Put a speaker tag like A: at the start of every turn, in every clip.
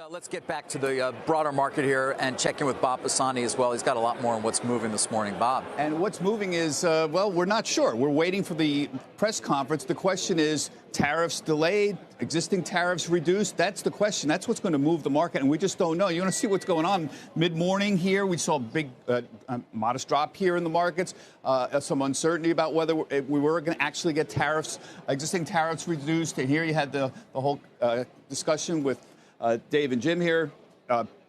A: Let's get back to the broader market here and check in with Bob Pisani as well. He's got a lot more on what's moving this morning. Bob.
B: And what's moving is, well, we're not sure. We're waiting for the press conference. The question is, tariffs delayed, existing tariffs reduced. That's the question. That's what's going to move the market, and we just don't know. You want to see what's going on mid-morning here. We saw a big, modest drop here in the markets, some uncertainty about whether we were going to actually get tariffs, existing tariffs reduced. And here you had the whole discussion with Dave and Jim here,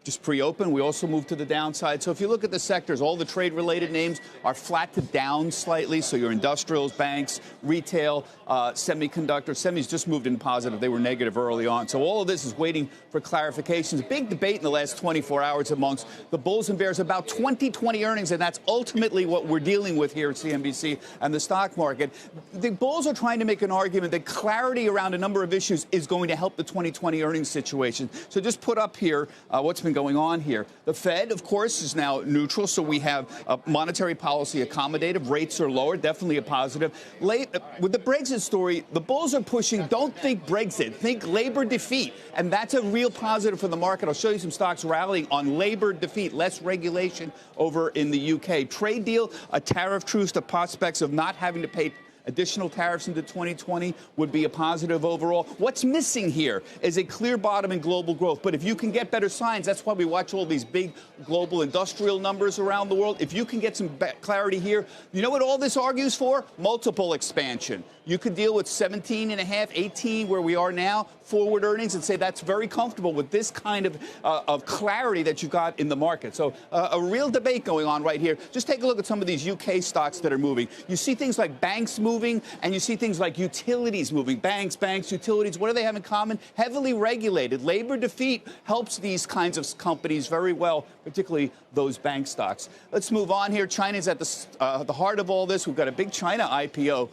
B: just pre-open. We also moved to the downside. So if you look at the sectors, all the trade-related names are flat to down slightly. So your industrials, banks, retail, semiconductor. Semis just moved in positive. They were negative early on. So all of this is waiting for clarifications. Big debate in the last 24 hours amongst the bulls and bears about 2020 earnings, and that's ultimately what we're dealing with here at CNBC and the stock market. The bulls are trying to make an argument that clarity around a number of issues is going to help the 2020 earnings situation. So just put up here what's been going on here. The Fed, of course, is now neutral, so we have monetary policy accommodative. Rates are lower, definitely a positive. With the Brexit story, the bulls are pushing, don't think Brexit, think labor defeat, and that's a real positive for the market. I'll show you some stocks rallying on labor defeat, less regulation over in the UK. Trade deal, a tariff truce, the prospects of not having to pay additional tariffs into 2020 would be a positive overall. What's missing here is a clear bottom in global growth. But if you can get better signs, that's why we watch all these big global industrial numbers around the world. If you can get some clarity here, you know what all this argues for? Multiple expansion. You could deal with 17.5, 18, where we are now, forward earnings, and say that's very comfortable with this kind of clarity that you got in the market. So a real debate going on right here. Just take a look at some of these UK stocks that are moving. You see things like banks moving, and you see things like utilities moving. Banks, utilities, what do they have in common? Heavily regulated. Labor defeat helps these kinds of companies very well, particularly those bank stocks. Let's move on here. China's at the heart of all this. We've got a big China IPO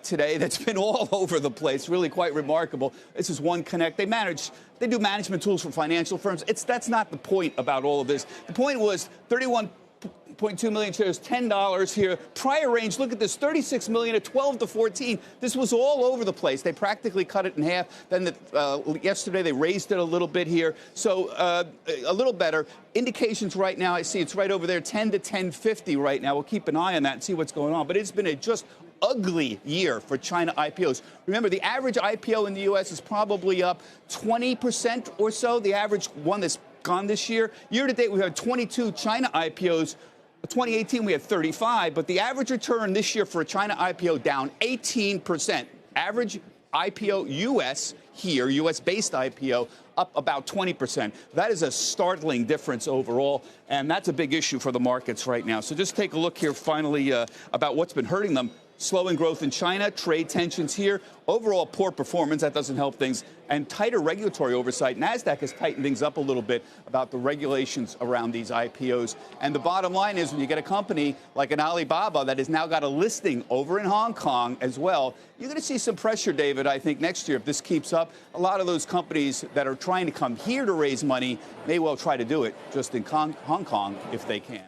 B: today that's been all over the place, really quite remarkable. This is One Connect. They do management tools for financial firms. That's not the point about all of this. The point was 31.2 million shares, $10 here. Prior range, look at this, 36 million at 12 to 14. This was all over the place. They practically cut it in half. Then yesterday they raised it a little bit here. So a little better. Indications right now, I see it's right over there, 10 to 10.50 right now. We'll keep an eye on that and see what's going on. But it's been a just ugly year for China IPOs. Remember, the average IPO in the U.S. is probably up 20% or so. The average one that's gone this year. Year to date, we've had 22 China IPOs. 2018, we had 35, but the average return this year for a China IPO down 18%. Average IPO U.S. here, U.S.-based IPO, up about 20%. That is a startling difference overall, and that's a big issue for the markets right now. So just take a look here finally about what's been hurting them. Slowing growth in China, trade tensions here, overall poor performance, that doesn't help things, and tighter regulatory oversight. NASDAQ has tightened things up a little bit about the regulations around these IPOs. And the bottom line is when you get a company like an Alibaba that has now got a listing over in Hong Kong as well, you're going to see some pressure, David, I think, next year if this keeps up. A lot of those companies that are trying to come here to raise money may well try to do it just in Hong Kong if they can.